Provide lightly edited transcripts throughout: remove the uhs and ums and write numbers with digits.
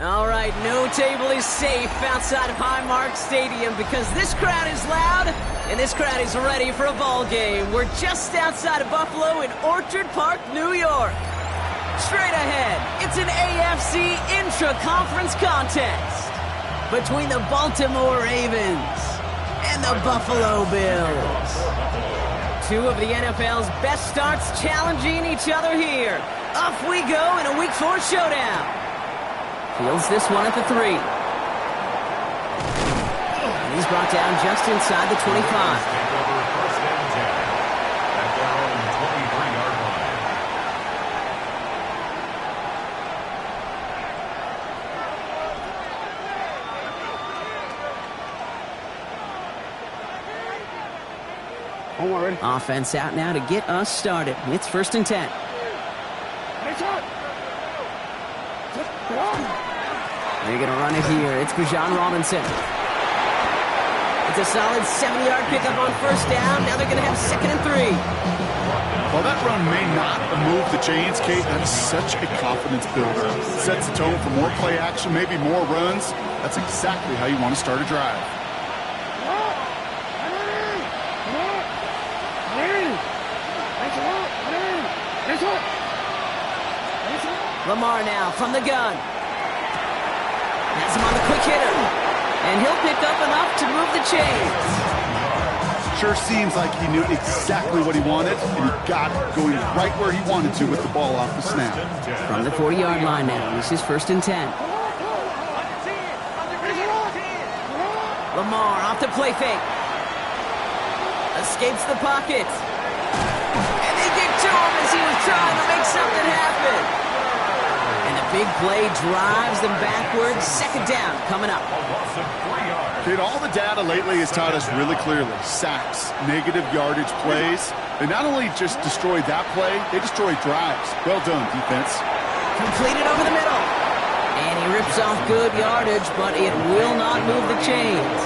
All right, no table is safe outside of Highmark Stadium because this crowd is loud and this crowd is ready for a ball game. We're just outside of Buffalo in Orchard Park, New York. Straight ahead, it's an AFC intra-conference contest between the Baltimore Ravens and the Buffalo Bills. Two of the NFL's best starts challenging each other here. Off we go in a Week 4 showdown. Fields this one at the 3. And he's brought down just inside the 25. Offense out now to get us started. It's 1st and 10. They're going to run it here. It's Bijan Robinson. It's a solid 70-yard pickup on 1st down. Now they're going to have 2nd and 3. While that run may not move the chains, Kate, that is such a confidence builder. Sets the tone for more play action, maybe more runs. That's exactly how you want to start a drive. Lamar now from the gun. Has him on the quick hitter. And he'll pick up enough to move the chains. Sure seems like he knew exactly what he wanted, and he got it going right where he wanted to with the ball off the snap. From the 40-yard line now, this is 1st and 10. Lamar off the play fake. Escapes the pocket. And they get to him as he was trying to make something happen. Big play drives them backwards. 2nd down coming up. Kid, all the data lately has taught us really clearly. Sacks, negative yardage plays. They not only just destroyed that play, they destroyed drives. Well done, defense. Completed over the middle. And he rips off good yardage, but it will not move the chains.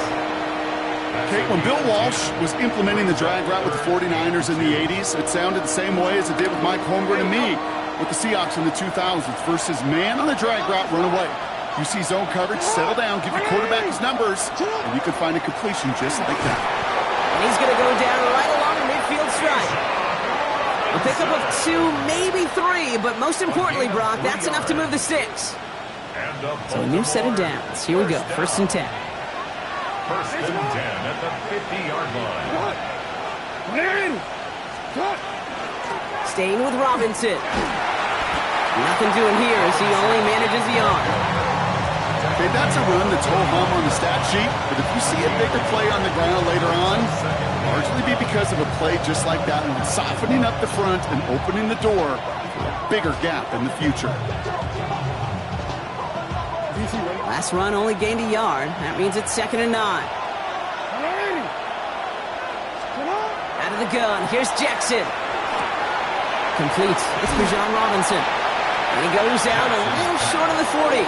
Kate, when Bill Walsh was implementing the drag route with the 49ers in the 80s, it sounded the same way as it did with Mike Holmgren and me with the Seahawks in the 2000s versus man on the drag route, run away. You see zone coverage, settle down, give your quarterback his numbers, and you can find a completion just like that. And he's going to go down right along the midfield stripe. A pickup of 2, maybe 3, but most importantly, Brock, that's enough to move the 6. So a new set of downs. Here we go, 1st and 10. 1st and 10 at the 50-yard line. Staying with Robinson. Nothing doing here as he only manages the arm. Okay, that's a run that's ho-hum on the stat sheet, but if you see a bigger play on the ground later on, largely be because of a play just like that one, softening up the front and opening the door for a bigger gap in the future. Last run only gained a yard. That means it's 2nd and 9. Out of the gun, here's Jackson. Complete. It's Bijan Robinson. And he goes out a little short of the 40.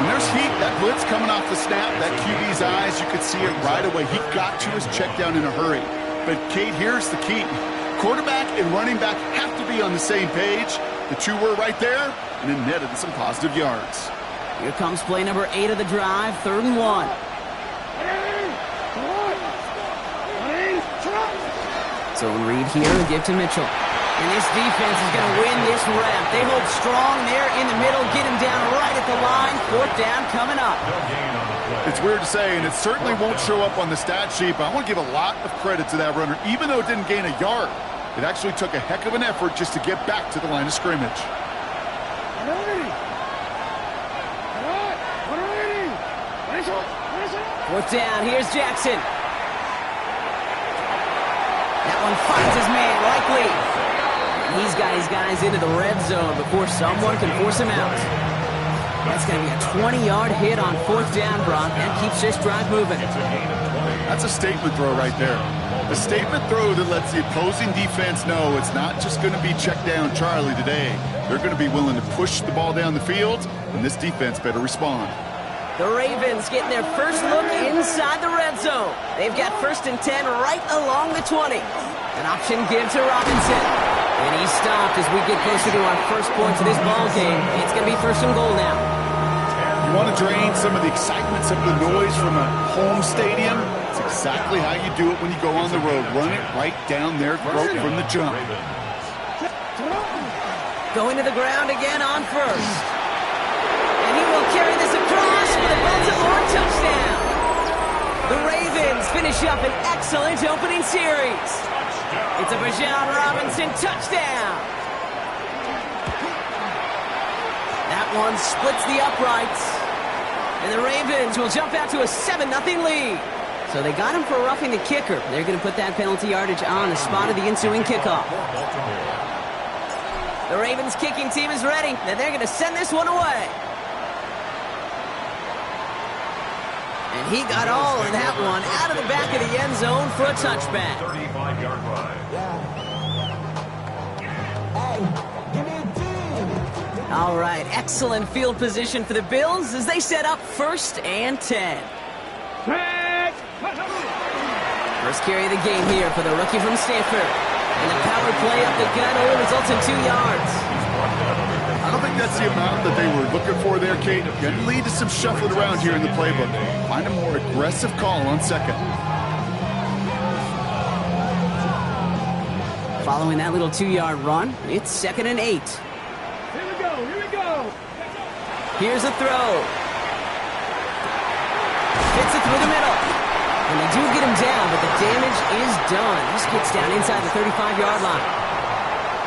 When there's heat, that blitz coming off the snap, that QB's eyes, you could see it right away. He got to his check down in a hurry. But, Kate, here's the key. Quarterback and running back have to be on the same page. The two were right there, and it netted some positive yards. Here comes play number 8 of the drive, 3rd and 1. So read here and give to Mitchell. And this defense is going to win this rep. They hold strong there in the middle, get him down right at the line. 4th down coming up. It's weird to say, and it certainly won't show up on the stat sheet, but I want to give a lot of credit to that runner. Even though it didn't gain a yard, it actually took a heck of an effort just to get back to the line of scrimmage. 4th down, here's Jackson. That one finds his man, likely. He's got his guys into the red zone before someone can force him out. That's going to be a 20-yard hit on 4th down, Brock. That keeps this drive moving. That's a statement throw right there. A statement throw that lets the opposing defense know it's not just going to be check down Charlie today. They're going to be willing to push the ball down the field, and this defense better respond. The Ravens getting their first look inside the red zone. They've got 1st and 10 right along the 20. An option give to Robinson. And he's stopped as we get closer to our first points of this ball game. It's going to be 1st and goal now. Want to drain some of the excitement, some of the noise from a home stadium? It's exactly how you do it when you go on the road. Run it right down their throat from the jump. Going to the ground again on first. And he will carry this across for the Baltimore touchdown. The Ravens finish up an excellent opening series. It's a Bijan Robinson touchdown. That one splits the uprights. And the Ravens will jump out to a 7-0 lead. So they got him for roughing the kicker. They're going to put that penalty yardage on the spot of the ensuing kickoff. The Ravens kicking team is ready, and they're going to send this one away. And he got all of that one out of the back of the end zone for a touchback. 35-yard run. All right, excellent field position for the Bills as they set up 1st and 10. First carry of the game here for the rookie from Stanford. And the power play up the gun only results in 2 yards. I don't think that's the amount that they were looking for there, Kate. Going to lead to some shuffling around here in the playbook. Find a more aggressive call on second. Following that little 2-yard run, it's 2nd and 8. Here we go. Here's a throw. Fits it through the middle. And they do get him down, but the damage is done. This gets down inside the 35-yard line.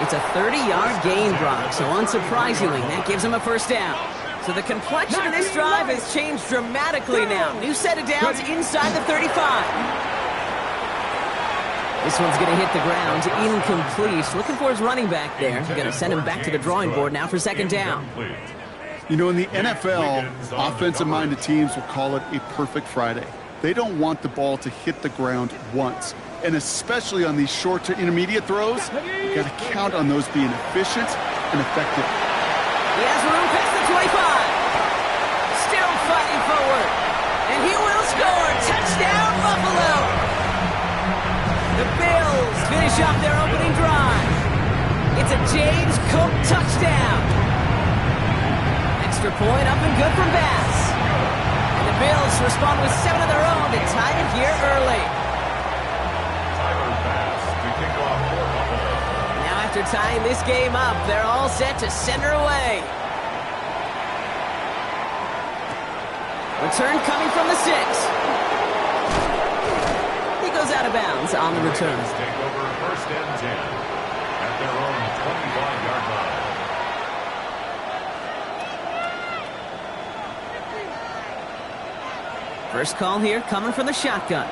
It's a 30-yard gain, Brock, so unsurprisingly, that gives him a first down. So the complexion of this drive has changed dramatically now. New set of downs inside the 35. This one's going to hit the ground, incomplete. Looking for his running back there. Going to send him back to the drawing board now for 2nd down. You know, in the NFL, offensive-minded teams will call it a perfect Friday. They don't want the ball to hit the ground once. And especially on these short to intermediate throws, you got to count on those being efficient and effective. He has room past the 25. Still fighting forward. And he will score. Touchdown, Buffalo. The Bills finish off their opening drive. It's a James Cook touchdown. Extra point up and good from Bass. And the Bills respond with 7 of their own to tie it here early. Now after tying this game up, they're all set to send her away. Return coming from the 6. He goes out of bounds on the return. Take over 1st and 10 at their own 25-yard line. First call here coming from the shotgun.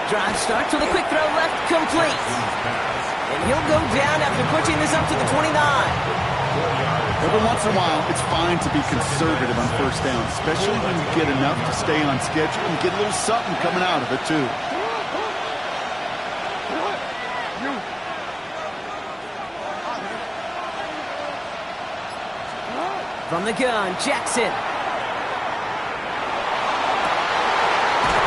Drive starts with a quick throw left, complete. And he'll go down after pushing this up to the 29. Every once in a while, it's fine to be conservative on 1st down, especially when you get enough to stay on schedule and get a little something coming out of it, too. From the gun, Jackson.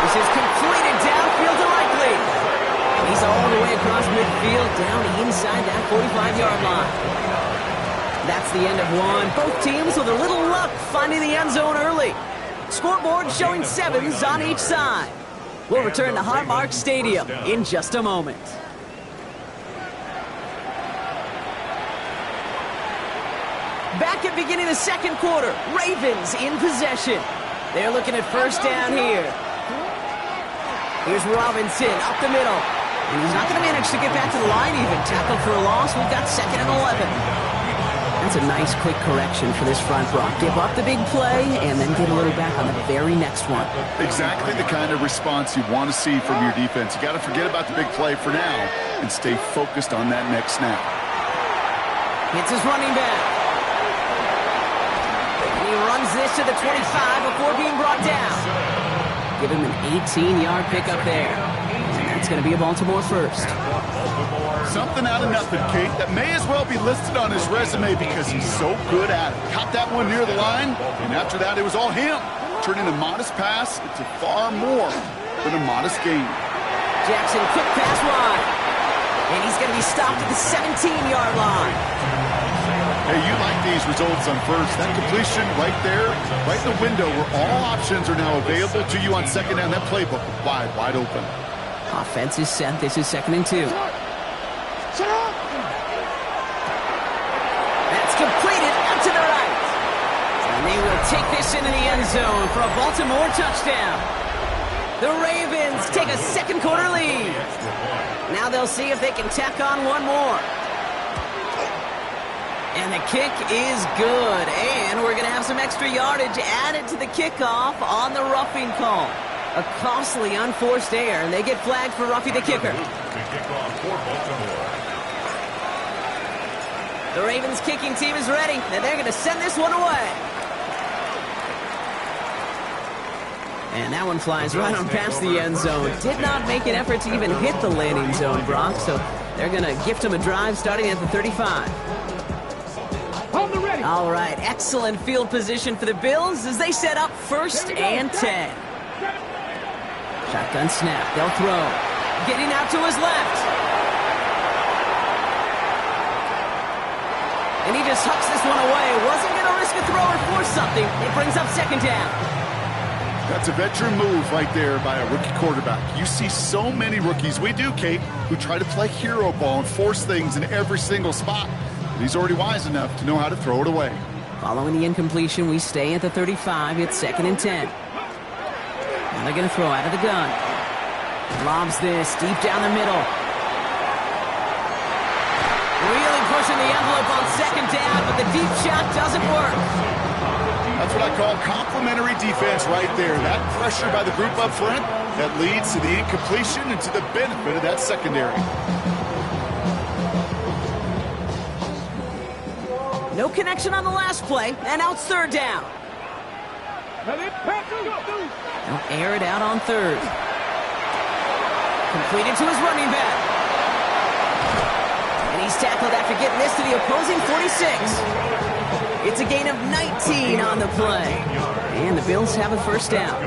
This is completed downfield to Likely. And he's all the way across midfield, down inside that 45-yard line. That's the end of one. Both teams with a little luck finding the end zone early. Scoreboard showing 7s on each side. We'll return to Highmark Stadium in just a moment. Back at beginning of the 2nd quarter, Ravens in possession. They're looking at 1st down here. Here's Robinson up the middle. And he's not going to manage to get back to the line even. Tackle for a loss. We've got 2nd and 11. That's a nice quick correction for this front row. Give up the big play and then get a little back on the very next one. Exactly the kind of response you want to see from your defense. You got to forget about the big play for now and stay focused on that next snap. Hits his running back. And he runs this to the 25 before being brought down. Give him an 18-yard pickup there. And that's going to be a Baltimore first. Something out of nothing, Kate, that may as well be listed on his resume because he's so good at it. Caught that one near the line, and after that, it was all him. Turning a modest pass into far more than a modest gain. Jackson, quick pass wide. And he's going to be stopped at the 17-yard line. Hey, you like these results on first. That completion right there, right in the window where all options are now available to you on second down. That playbook wide open. Offense is set. This is 2nd and 2. That's completed out to the right. And they will take this into the end zone for a Baltimore touchdown. The Ravens take a second quarter lead. Now they'll see if they can tack on one more. And the kick is good. And we're going to have some extra yardage added to the kickoff on the roughing call. A costly unforced error, and they get flagged for roughing the kicker. The Ravens kicking team is ready, and they're going to send this one away. And that one flies right on past the end zone. Did not make an effort to even hit the landing zone, Brock, so they're going to gift him a drive starting at the 35. All right, excellent field position for the Bills as they set up 1st and 10. Shotgun snap, they'll throw. Getting out to his left. And he just hucks this one away. Wasn't going to risk a throw or force something. It brings up 2nd down. That's a veteran move right there by a rookie quarterback. You see so many rookies, we do, Kate, who try to play hero ball and force things in every single spot. But he's already wise enough to know how to throw it away. Following the incompletion, we stay at the 35. It's 2nd and 10. Now they're going to throw out of the gun. Lobs this deep down the middle. Really pushing the envelope on 2nd down, but the deep shot doesn't work. That's what I call complementary defense right there. That pressure by the group up front that leads to the incompletion and to the benefit of that secondary. No connection on the last play, and now it's 3rd down. They'll air it out on 3rd. Completed to his running back. And he's tackled after getting this to the opposing 46. It's a gain of 19 on the play. And the Bills have a 1st down.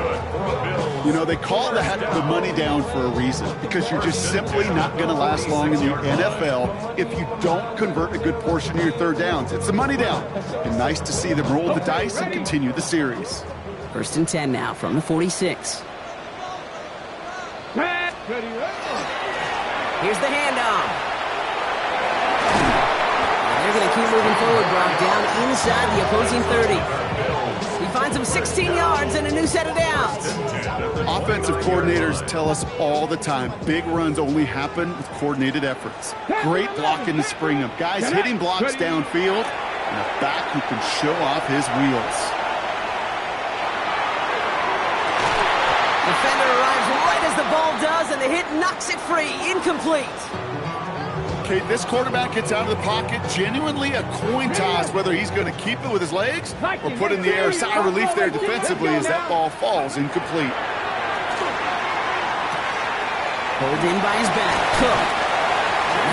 You know, they call that the money down for a reason, because you're just simply not going to last long in the NFL if you don't convert a good portion of your 3rd downs. It's the money down. And nice to see them roll the dice and continue the series. 1st and 10 now from the 46. Here's the handoff. They're going to keep moving forward, Brock, down inside the opposing 30. He finds him 16 yards and a new set of downs. Offensive coordinators tell us all the time, big runs only happen with coordinated efforts. Great blocking to spring them. Guys hitting blocks downfield, and a back who can show off his wheels. Defender arrives right as the ball does, and the hit knocks it free. Incomplete. Okay, this quarterback gets out of the pocket, genuinely a coin toss whether he's going to keep it with his legs or put in the air. Sigh of relief there defensively as that ball falls incomplete. Pulled in by his back. Cook.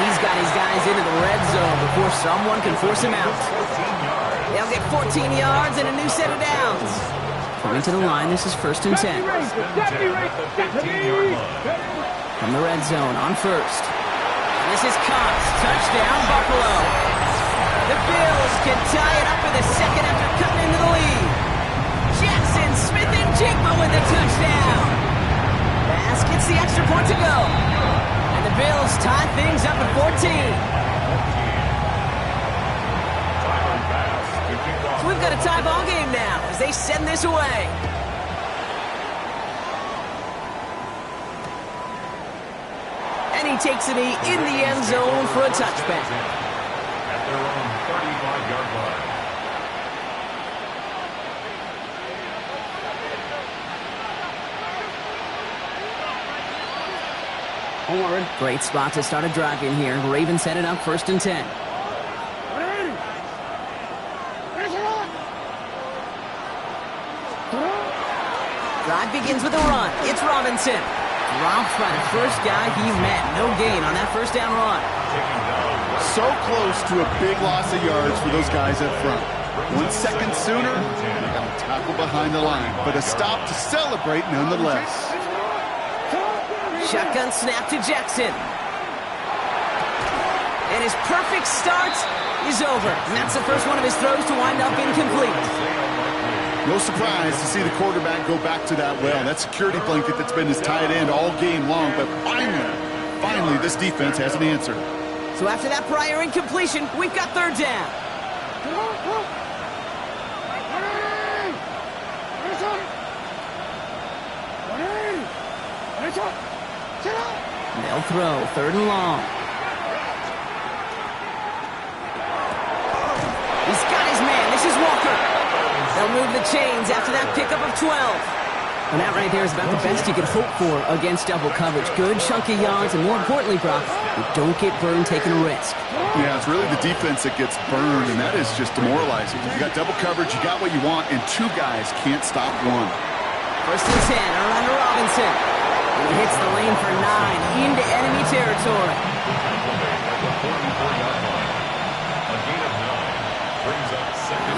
He's got his guys into the red zone before someone can force him out. They'll get 14 yards and a new set of downs. Coming to the line, this is 1st and 10. From the red zone on 1st. This is Cox. Touchdown, Buffalo. The Bills can tie it up for the 2nd after cutting into the lead. Jackson, Smith, and Jigba with the touchdown. Pass gets the extra point to go. And the Bills tie things up at 14. So we've got a tie ball game now as they send this away. And he takes it in the end zone for a touchback. At their own 35-yard line. Great spot to start a drive in here. Ravens headed up 1st and 10. Drive begins with a run. It's Robinson. Dropped by the first guy he met. No gain on that 1st down run. So close to a big loss of yards for those guys up front. 1 second sooner, they got a tackle behind the line, but a stop to celebrate nonetheless. Shotgun snap to Jackson. And his perfect start is over. And that's the first one of his throws to wind up incomplete. No surprise to see the quarterback go back to that well. That security blanket that's been his tight end all game long. But finally, this defense has an answer. So after that prior incompletion, we've got third down. They'll throw, third and long. He's got his man. This is Walker. They'll move the chains after that pickup of 12. And that right there is about the best you could hope for against double coverage. Good chunky yards, and more importantly, Brock, you don't get burned taking a risk. Yeah, it's really the defense that gets burned, and that is just demoralizing. You got double coverage, you got what you want, and two guys can't stop one. First and 10, around to Robinson. And he hits the lane for 9 into enemy territory.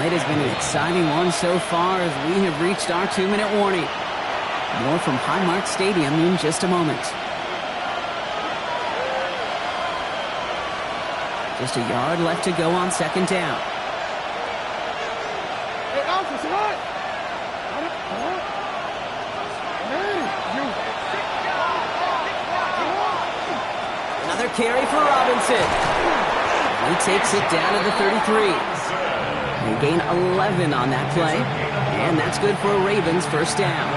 It has been an exciting one so far as we have reached our 2-minute warning. More from Highmark Stadium in just a moment. Just a yard left to go on second down. Another carry for Robinson. He takes it down to the 33. They gain 11 on that play, and that's good for a Ravens first down.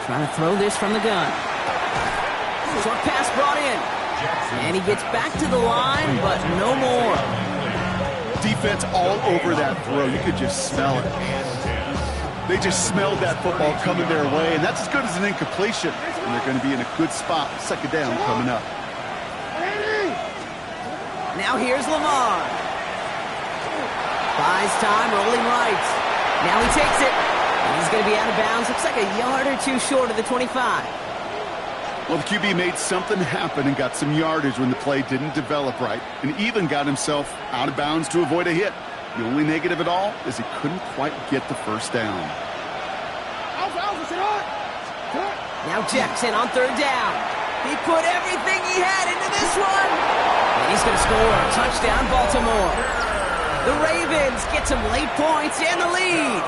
Trying to throw this from the gun. Short pass brought in, and he gets back to the line, but no more. Defense all over that throw. You could just smell it. They just smelled that football coming their way, and that's as good as an incompletion. And they're going to be in a good spot. Second down coming up. Now here's Lamar. Buys time, rolling right. Now he takes it. And he's going to be out of bounds. Looks like a yard or two short of the 25. Well, the QB made something happen and got some yardage when the play didn't develop right, and even got himself out of bounds to avoid a hit. The only negative at all is he couldn't quite get the first down. Now Jackson on third down. He put everything he had into this one. And he's going to score a touchdown, Baltimore. The Ravens get some late points and the lead.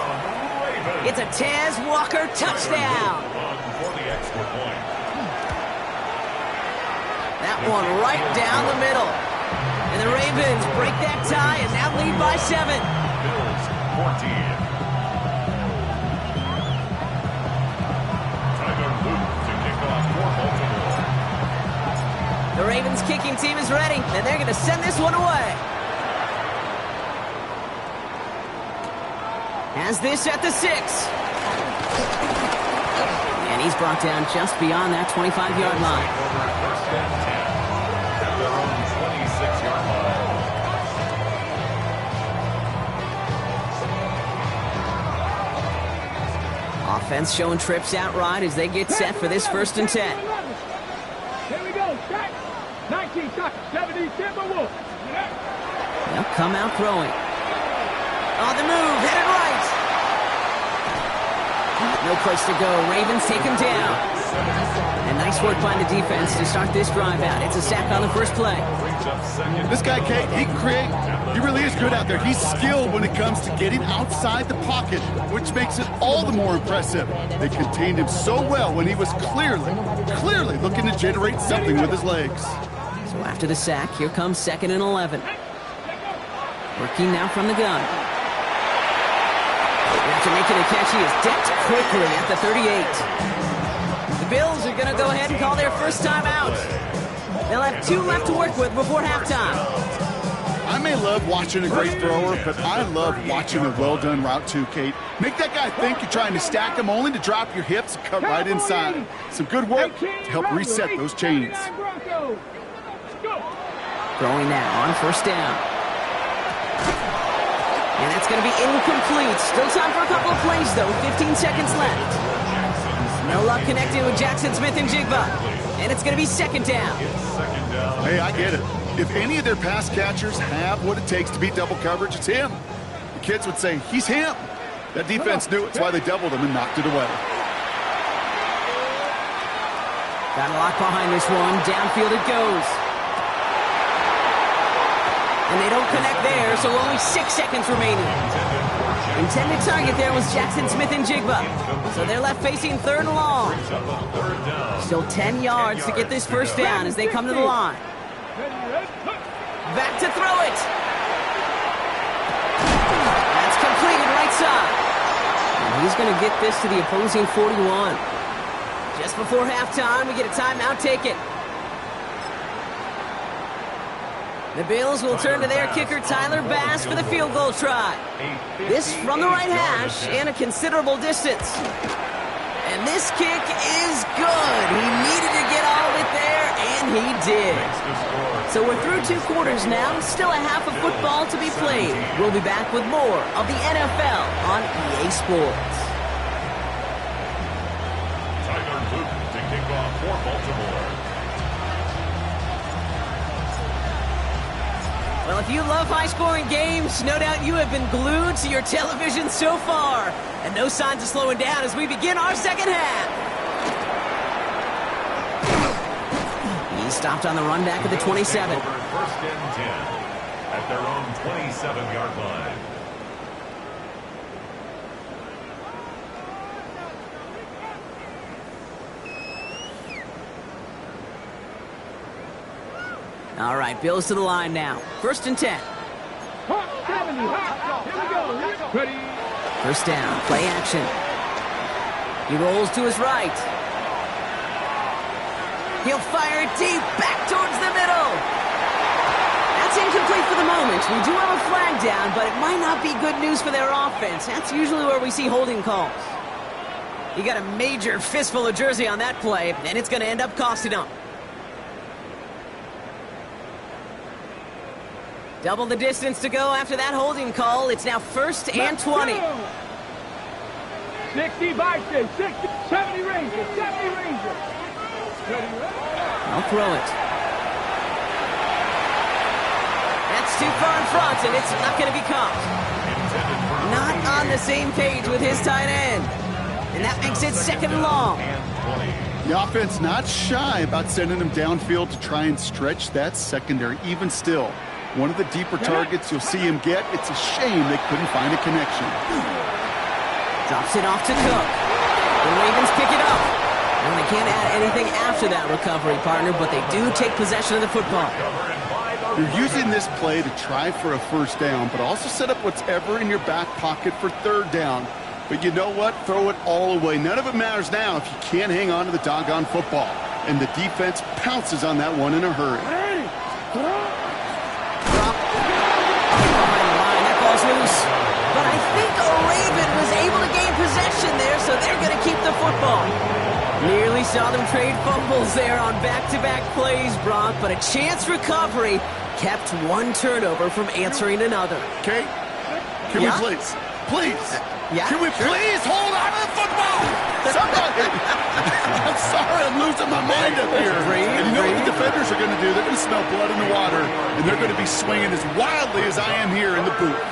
It's a Taz Walker touchdown. That one right down the middle. And the Ravens break that tie and now lead by 7. Bills 14. Tyler Luke to kick off for Baltimore. The Ravens kicking team is ready, and they're going to send this one away. Has this at the 6. And he's brought down just beyond that 25-yard line. First and 10 at their own 26-yard line. Offense showing trips out right as they get set for this first and 10. Here we go. Back. 19, 70, Timberwolves. They'll come out throwing. On the move, headed right. No place to go. Ravens take him down. And nice work by the defense to start this drive out. It's a sack on the first play. This guy, Kate, he can create. He really is good out there. He's skilled when it comes to getting outside the pocket, which makes it all the more impressive. They contained him so well when he was clearly looking to generate something with his legs. So after the sack, here comes 2nd and 11. Working now from the gun. After making a catch, he is decked quickly at the 38. The Bills are going to go ahead and call their first time out. They'll have 2 left to work with before halftime. I may love watching a great thrower, but I love watching a well-done route too, Kate. Make that guy think you're trying to stack him only to drop your hips and cut right inside. Some good work to help reset those chains. Throwing now on first down. And that's going to be incomplete. Still time for a couple of plays, though. 15 seconds left. No luck connecting with Jackson Smith and Jigba. And it's going to be second down. Hey, I get it. If any of their pass catchers have what it takes to beat double coverage, it's him. The kids would say, he's him. That defense knew it's why they doubled him and knocked it away. Got a lock behind this one. Downfield it goes. And they don't connect there, so only 6 seconds remaining. Intended target there was Jackson Smith and Jigba. So they're left facing 3rd and long. Still 10 yards to get this first down as they come to the line. Back to throw it. That's completed right side. And he's going to get this to the opposing 41. Just before halftime, we get a timeout taken. The Bills will turn to their kicker, Tyler Bass, for the field goal try. This from the right hash and a considerable distance. And this kick is good. He needed to get all of it there, and he did. So we're through 2 quarters now. Still a half of football to be played. We'll be back with more of the NFL on EA Sports. Tyler Luton to kick off for Baltimore. Well, if you love high-scoring games, no doubt you have been glued to your television so far. And no signs of slowing down as we begin our second half. He stopped on the run back at the 27. 1st and 10 at their own 27-yard line. All right, Bills to the line now. 1st and 10. Hot 70, hot. Here we go. Ready. First down, play action. He rolls to his right. He'll fire it deep, back towards the middle. That's incomplete for the moment. We do have a flag down, but it might not be good news for their offense. That's usually where we see holding calls. He got a major fistful of jersey on that play, and it's going to end up costing him. Double the distance to go after that holding call. It's now 1st and 20. 60 by 60, 70 Rangers, 70 Rangers. I'll throw it. That's too far in front, and it's not going to be caught. Not on the same page with his tight end. And that makes it 2nd and long. The offense not shy about sending him downfield to try and stretch that secondary. Even still, one of the deeper targets you'll see him get. It's a shame they couldn't find a connection. Drops it off to Cook. The Ravens pick it up. And they can't add anything after that recovery, partner, but they do take possession of the football. You're using this play to try for a first down, but also set up what's ever in your back pocket for 3rd down. But you know what? Throw it all away. None of it matters now if you can't hang on to the doggone football. And the defense pounces on that one in a hurry. That ball's loose. But I think a Raven was able to gain possession there, so they're going to keep the football. Nearly saw them trade fumbles there on back-to-back plays, Brock, but a chance recovery kept one turnover from answering another. Okay, can we please? Can we please hold on to the football? Somebody! I'm sorry, I'm losing my mind up here. And you know what the defenders are going to do? They're going to smell blood in the water, and they're going to be swinging as wildly as I am here in the booth.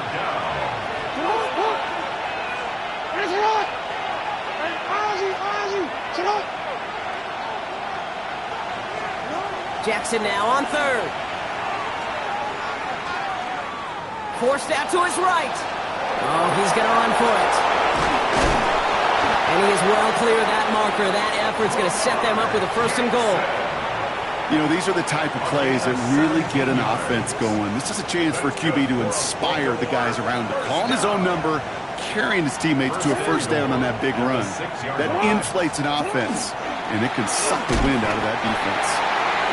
Jackson now on 3rd. Forced out to his right. Oh, he's going to run for it. And he is well clear of that marker. That effort's going to set them up with a 1st and goal. You know, these are the type of plays that really get an offense going. This is a chance for QB to inspire the guys around him. Calling his own number, carrying his teammates to a first down on that big run. That inflates an offense, and it can suck the wind out of that defense.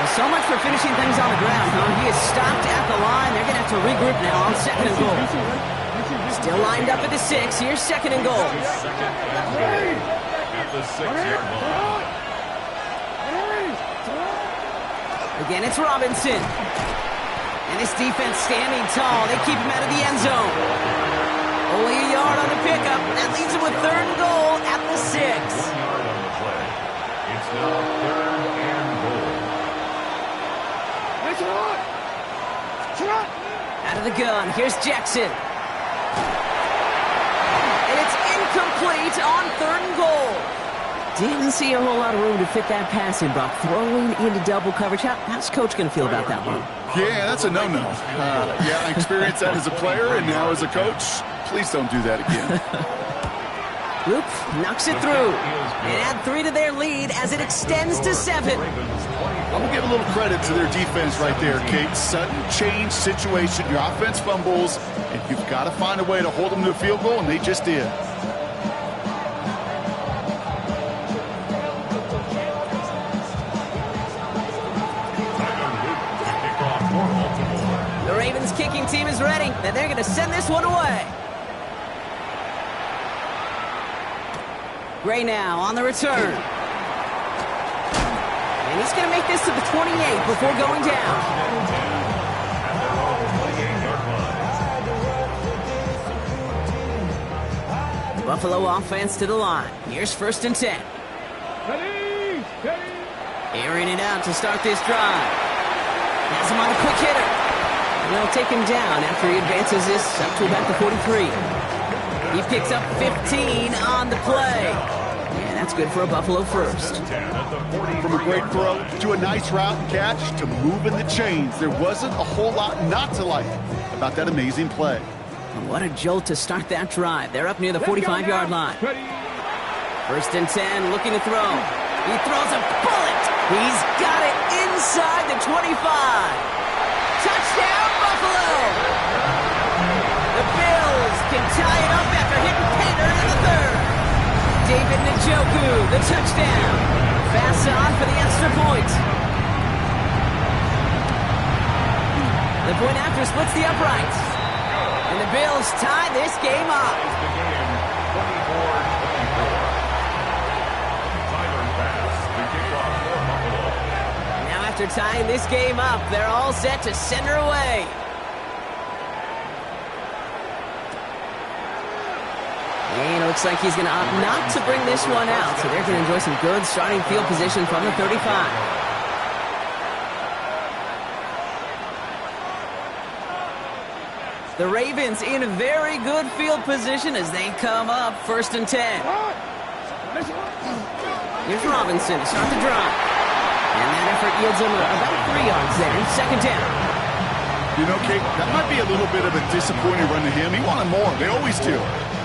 Well, so much for finishing things on the ground, huh? He is stopped at the line. They're going to have to regroup now on 2nd and goal. Still lined up at the 6. Here's 2nd and goal. At the 6-yard line. Again, it's Robinson. And this defense standing tall. They keep him out of the end zone. Only a yard on the pickup. That leaves him with 3rd and goal at the 6. 1 yard on the play. It's now 3rd and goal. of the gun. Here's Jackson. And it's incomplete on 3rd and goal. Didn't see a whole lot of room to fit that pass in, Brock. Throwing into double coverage. How's Coach going to feel about that one? Yeah, that's a no-no. Yeah, I experienced that as a player and now as a coach. Please don't do that again. Luke knocks it through. And add 3 to their lead as it extends to 7. I'm going to give a little credit to their defense right there, Kate. Sudden change situation. Your offense fumbles, and you've got to find a way to hold them to a field goal, and they just did. The Ravens kicking team is ready, and they're going to send this one away. Gray now on the return. And he's going to make this to the 28 before going down. Buffalo offense to the line. Here's 1st and 10. Airing it out to start this drive. Has him on a quick hitter. And they'll take him down after he advances this up to about the 43. He picks up 15 on the play. And that's good for a Buffalo first. From a great throw to a nice route and catch to moving the chains. There wasn't a whole lot not to like about that amazing play. And what a jolt to start that drive. They're up near the 45-yard line. 1st and 10, looking to throw. He throws a bullet. He's got it inside the 25. Touchdown, Buffalo! The Bills can tie it up after hitting Painter in the 3rd. David Njoku, the touchdown. Fast on for the extra point. The point after splits the uprights. And the Bills tie this game up. Now after tying this game up, they're all set to send her away. And it looks like he's going to opt not to bring this one out. So they're going to enjoy some good starting field position from the 35. The Ravens in very good field position as they come up 1st and 10. Here's Robinson to start the drive. And that effort yields him about 3 yards there. 2nd down. You know, Kate, that might be a little bit of a disappointing run to him. He wanted more. They always do.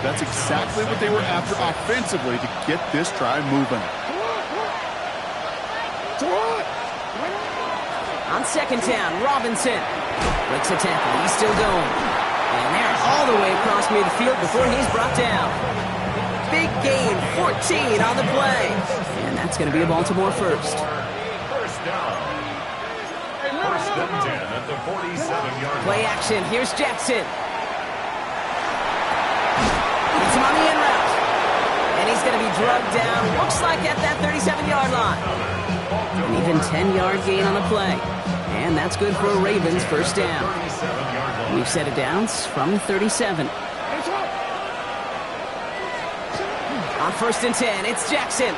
That's exactly what they were after offensively to get this drive moving. On 2nd down, Robinson breaks a tackle. He's still going. And they're all the way across midfield before he's brought down. Big gain, 14 on the play. And that's going to be a Baltimore first. First down. 1st and 10 at the 47-yard line. Play action. Here's Jackson. It's him on the in route. And he's going to be drugged down, looks like at that 37-yard line. An even 10-yard gain on the play. And that's good for a Ravens first down. We've set it down from the 37. On 1st and 10, it's Jackson.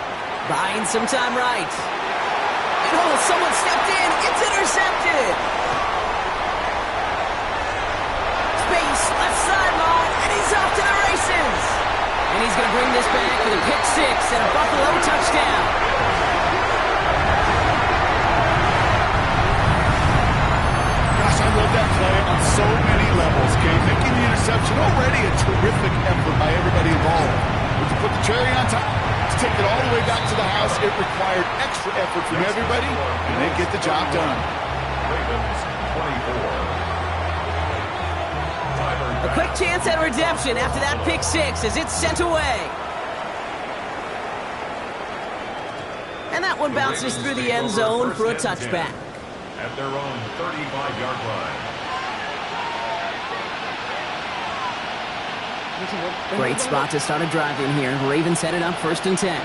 Buying some time right. And oh, someone stepped in. It's intercepted. Space, left sideline, and he's off to the races. And he's going to bring this back with a pick 6 and a Buffalo touchdown. Gosh, I love that play on so many levels, Kate. Making the interception already a terrific effort by everybody involved. But to put the cherry on top, to take it all the way back to the house, it required extra effort from everybody, and they get the job done. Ravens 24. A quick chance at redemption after that pick 6 as it's sent away. And that one bounces through the end zone for a touchback. At their own 35-yard line. Great spot to start a drive in here. Ravens headed up 1st and 10.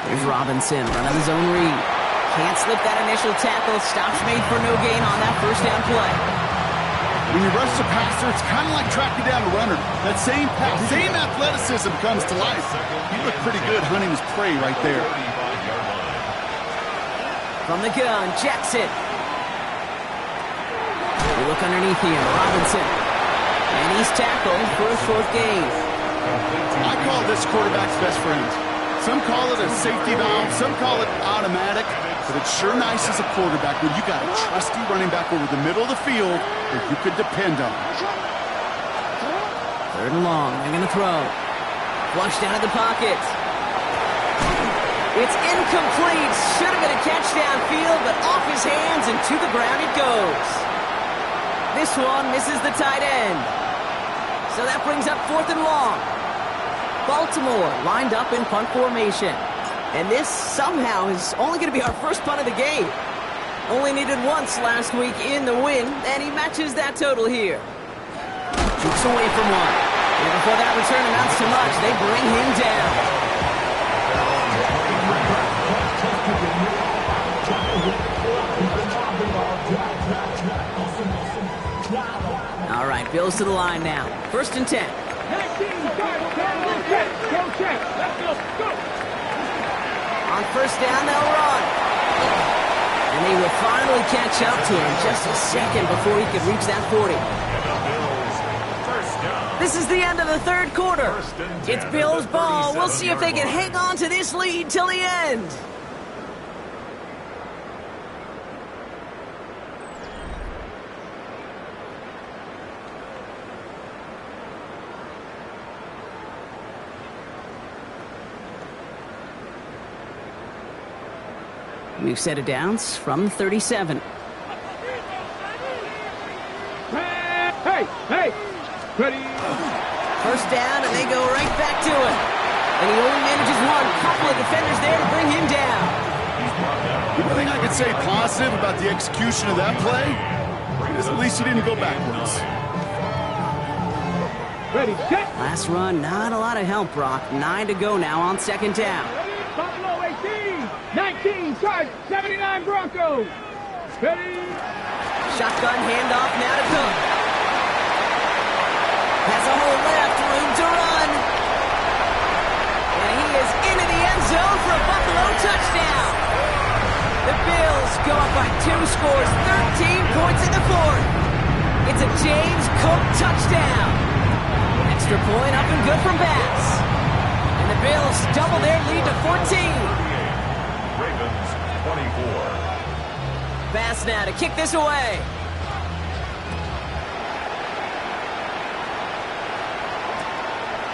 Here's Robinson running his own read. Can't slip that initial tackle. Stops made for no gain on that 1st down play. When you rush the passer, it's kind of like tracking down a runner. That same pass, same athleticism comes to life. He looked pretty good hunting his prey right there. From the gun, Jackson. We look underneath here, Robinson. And he's tackled for a short gain. I call this quarterback's best friend. Some call it a safety valve, some call it automatic, but it's sure nice as a quarterback when you got a trusty running back over the middle of the field that you could depend on. Third and long, they're going to throw. Flushed out of the pocket. It's incomplete. Should have been a catch downfield, but off his hands and to the ground it goes. This one misses the tight end. So that brings up 4th and long. Baltimore lined up in punt formation. And this somehow is only going to be our first punt of the game. Only needed once last week in the win, and he matches that total here. Keeps away from one. And before that return amounts to much, they bring him down. All right, Bills to the line now. 1st and 10. 19, go check. Let's go. On 1st down, they'll run. And they will finally catch up to him just a second before he could reach that 40. This is the end of the 3rd quarter. It's Bills ball. We'll see if they can hang on to this lead till the end. We've set it downs from 37. Hey! Ready? 1st down, and they go right back to it. And he only manages one. Couple of defenders there to bring him down. The thing I could say positive about the execution of that play is at least he didn't go backwards. Ready, set. Last run, not a lot of help, Brock. 9 to go now on 2nd down. Buffalo 18, 19, charge, 79 Broncos. Ready? Shotgun handoff now to Cook. Has a hole left, room to run. And he is into the end zone for a Buffalo touchdown. The Bills go up by 2 scores, 13 points in the 4th. It's a James Cook touchdown. Extra point up and good from Bass. And the Bills double their lead to 14. Ravens 24. Bass now to kick this away.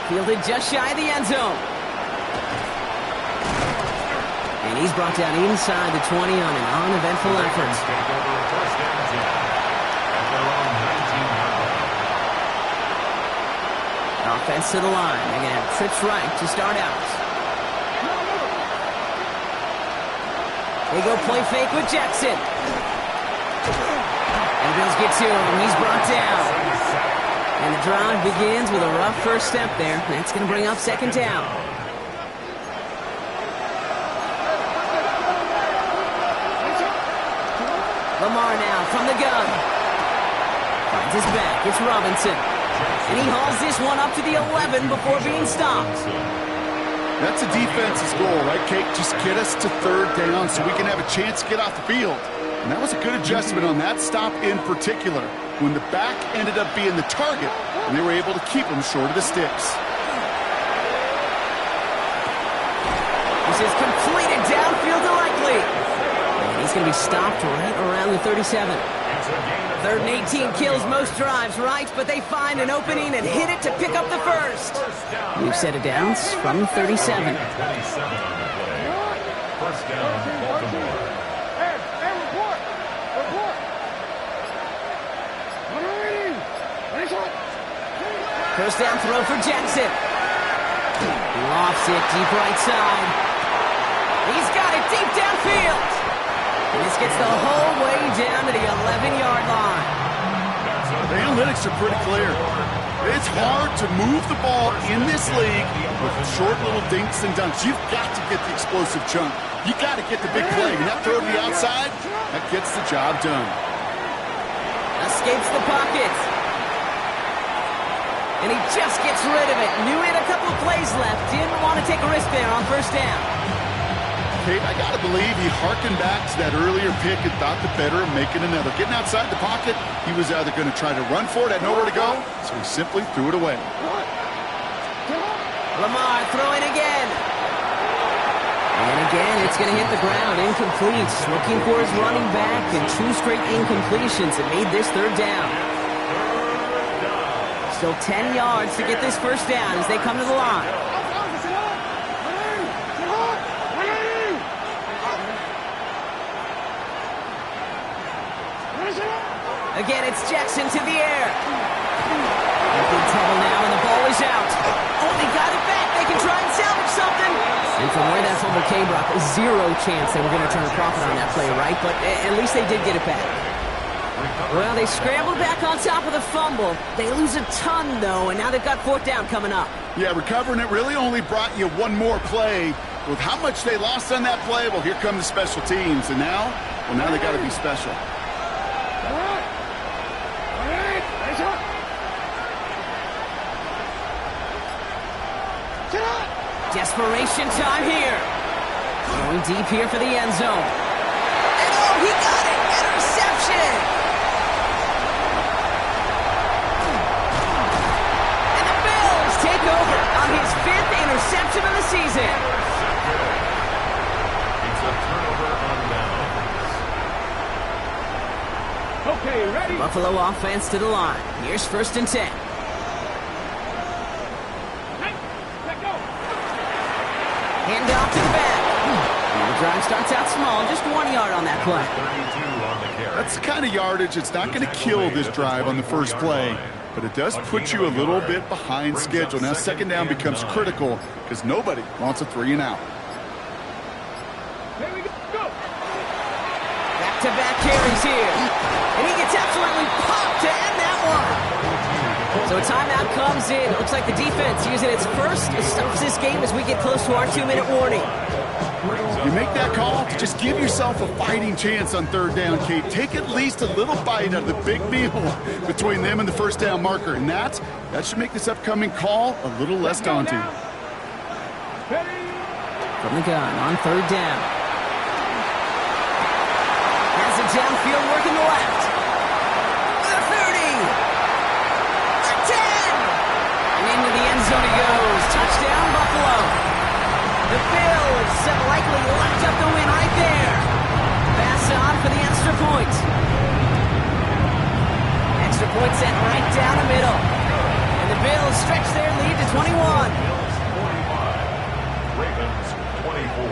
Fielded just shy of the end zone. And he's brought down inside the 20 on an uneventful effort. Offense to the line. They're going to have trips right to start out. They go play fake with Jackson. And the Bills get to him. He's brought down. And the drive begins with a rough first step there. That's going to bring up 2nd down. Lamar now from the gun. Finds his back. It's Robinson. And he hauls this one up to the 11 before being stopped. That's a defense's goal, right, Kate? Just get us to 3rd down so we can have a chance to get off the field. And that was a good adjustment on that stop in particular, when the back ended up being the target, and they were able to keep him short of the sticks. This is completed downfield to Likely. And he's going to be stopped right around the 37. 3rd and 18 kills most drives, right? But they find an opening and hit it to pick up the 1st. We've set it downs from 37. 27 on the play. 1st down, Baltimore. Hey, report. 1st down throw for Jackson. Lofts it deep right side. He's got it deep downfield. And this gets the whole way down to the 11-yard line. The analytics are pretty clear. It's hard to move the ball in this league with short little dinks and dunks. You've got to get the explosive chunk. You got to get the big play. And that throw to the outside, that gets the job done. Escapes the pocket. And he just gets rid of it. Knew he had a couple of plays left. Didn't want to take a risk there on 1st down. Kate, I got to believe he harkened back to that earlier pick and thought the better of making another. Getting outside the pocket, he was either going to try to run for it, had nowhere to go, so he simply threw it away. Lamar throwing again. And again, it's going to hit the ground. Incomplete. Looking for his running back, and 2 straight incompletions that made this third down. Still 10 yards to get this first down as they come to the line. Again, it's Jackson to the air. In trouble now, and the ball is out. Oh, they got it back. They can try and salvage something. And from where that fumble came, Brock, 0 chance they were going to turn a profit on that play, right? But at least they did get it back. Well, they scrambled back on top of the fumble. They lose a ton, though, and now they've got 4th down coming up. Yeah, recovering it really only brought you one more play. With how much they lost on that play, well, here come the special teams. And now, well, now they got to be special. Desperation time here. Going deep here for the end zone. And oh, he got it! Interception! And the Bills take over on his 5th interception of the season. It's a turnover on downs. Okay, ready? Buffalo offense to the line. Here's 1st and 10. Hand off to the back. The drive starts out small, just 1 yard on that play. 32 on the carry. That's the kind of yardage it's not going to kill this drive on the first play, but it does put you a little bit behind schedule. Now 2nd down becomes critical because nobody wants a 3 and out. Here we go. Back-to-back carries here. And he gets absolutely popped to end that one. So a timeout comes in. Looks like the defense using its first stops this game as we get close to our 2-minute warning. You make that call to just give yourself a fighting chance on 3rd down, Kate. Take at least a little bite out of the big meal between them and the 1st down marker. And that should make this upcoming call a little less daunting. From the gun on 3rd down. Has it downfield working the left. The 30. The 10. And into the end zone he goes. Touchdown, Buffalo. The Bills have likely locked up the win right there. Pass on for the extra point. Extra point sent right down the middle. And the Bills stretch their lead to 21. Bills 45. Ravens 24.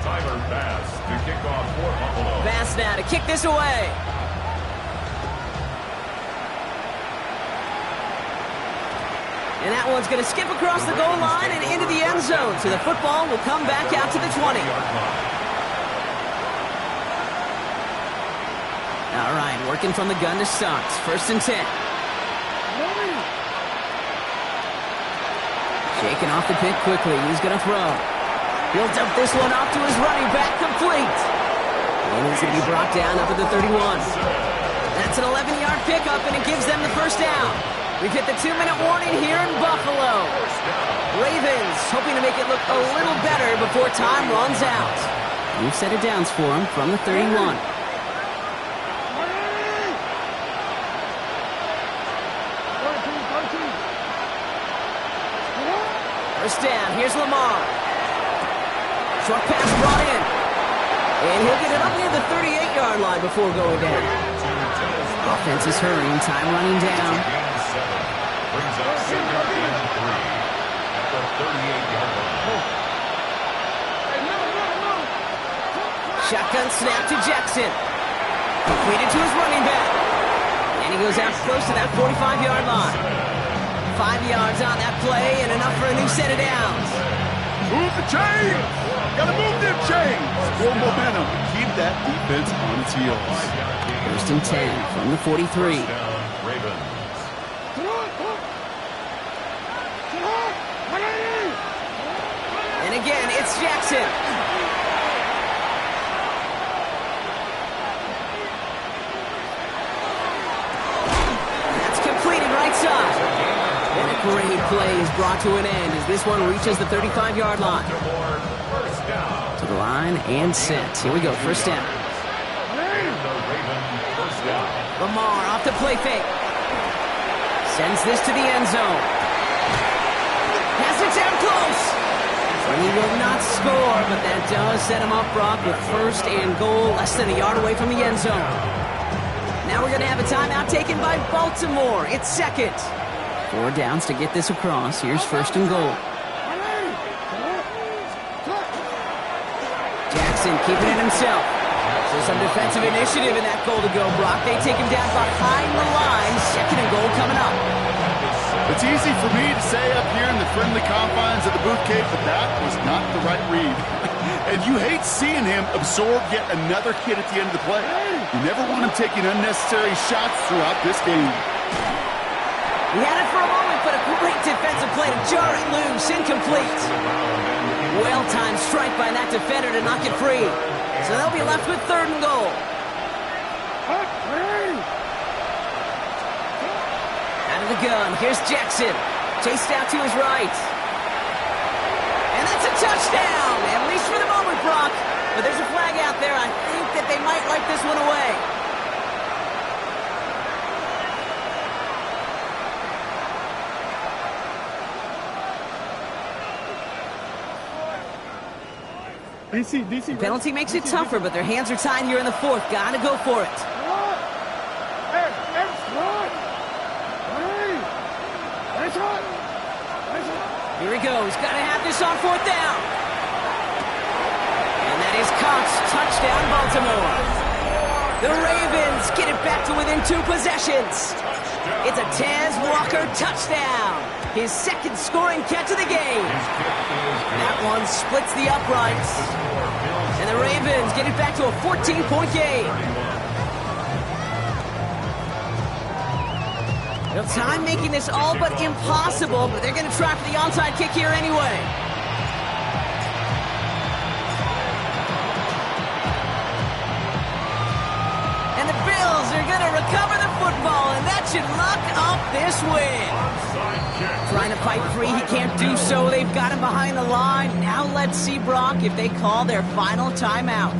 Tyler Bass to kick off for Buffalo. Bass now to kick this away. And that one's going to skip across the goal line and into the end zone. So the football will come back out to the 20. All right, working from the gun to Suggs. 1st and 10. Shaking off the pick quickly. He's going to throw. He'll dump this one off to his running back, complete. And he's going to be brought down up at the 31. That's an 11-yard pickup, and it gives them the 1st down. We've hit the 2-minute warning here in Buffalo. Ravens hoping to make it look a little better before time runs out. We've set it downs for him from the 31. First down, here's Lamar. Short pass brought in. And he'll get it up near the 38-yard line before going down. Offense is hurrying, time running down. Brings up 2nd and 3 at the 38-yard line. Shotgun snap to Jackson. Completed to his running back. And he goes out close to that 45-yard line. 5 yards on that play and enough for a new set of downs. Move the chains! Gotta move them chains! More momentum. Keep that defense on its heels. 1st and 10 from the 43. Down, Ravens. And again, it's Jackson. That's completed great play is brought to an end as this one reaches the 35-yard line. First down. To the line and sent. Here we go, first down. And the Raven first down. Lamar off the play fake. Sends this to the end zone. Has it down close. He will not score, but that does set him up, Brock, with first and goal, less than a yard away from the end zone. Now we're going to have a timeout taken by Baltimore. It's second. 4 downs to get this across. Here's first and goal. Jackson keeping it himself. So some defensive initiative in that goal to go, Brock. They take him down behind the line. Second and goal coming up. It's easy for me to say up here in the friendly confines of the booth cave, but that was not the right read. And you hate seeing him absorb yet another hit at the end of the play. You never want him taking unnecessary shots throughout this game. He had it for a moment, but a great defensive play to jar it loose. Incomplete. Well-timed strike by that defender to knock it free. So they'll be left with third and goal. Out of the gun, here's Jackson. Chased out to his right. And that's a touchdown, at least for the moment, Brock. But there's a flag out there. I think that they might wipe this one away. DC. Penalty makes it tougher, but their hands are tied here in the fourth. Gotta go for it. Here he goes. Gotta have this on fourth down. And that is caught. Touchdown, Baltimore. The Ravens get it back to within 2 possessions. It's a Tez Walker touchdown. His second scoring catch of the game. That one splits the uprights. And the Ravens get it back to a 14-point game. Well, time making this all but impossible, but they're going to try for the onside kick here anyway. And the Bills are going to recover the football, and that should lock up this win. Trying to fight free, he can't do so. They've got him behind the line. Now let's see, Brock, if they call their final timeout.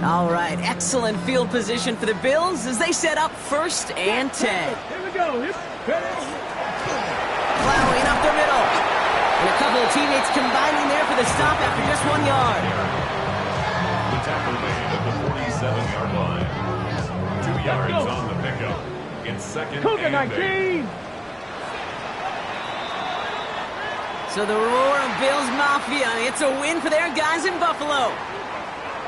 All right, excellent field position for the Bills as they set up first and 10. Here we go. Plowing up the middle. And a couple of teammates combining there for the stop after just 1 yard. The tackle made at the 47-yard line. 2 yards on the pickup. It's second and 8. So the roar of Bills Mafia, it's a win for their guys in Buffalo.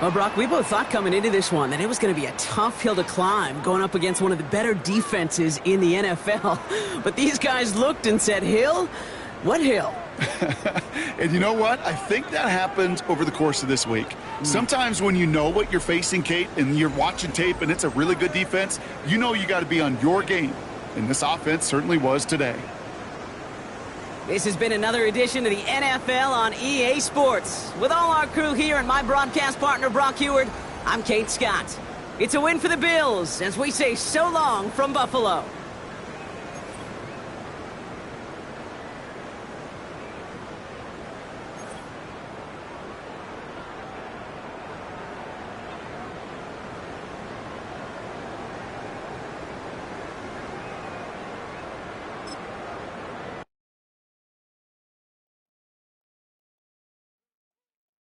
Well, Brock, we both thought coming into this one that it was going to be a tough hill to climb going up against one of the better defenses in the NFL. But these guys looked and said, hill? What hill? And you know what? I think that happened over the course of this week. Sometimes when you know what you're facing, Kate, and you're watching tape and it's a really good defense, you know you got to be on your game. And this offense certainly was today. This has been another edition of the NFL on EA Sports. With all our crew here and my broadcast partner, Brock Heward, I'm Kate Scott. It's a win for the Bills as we say so long from Buffalo.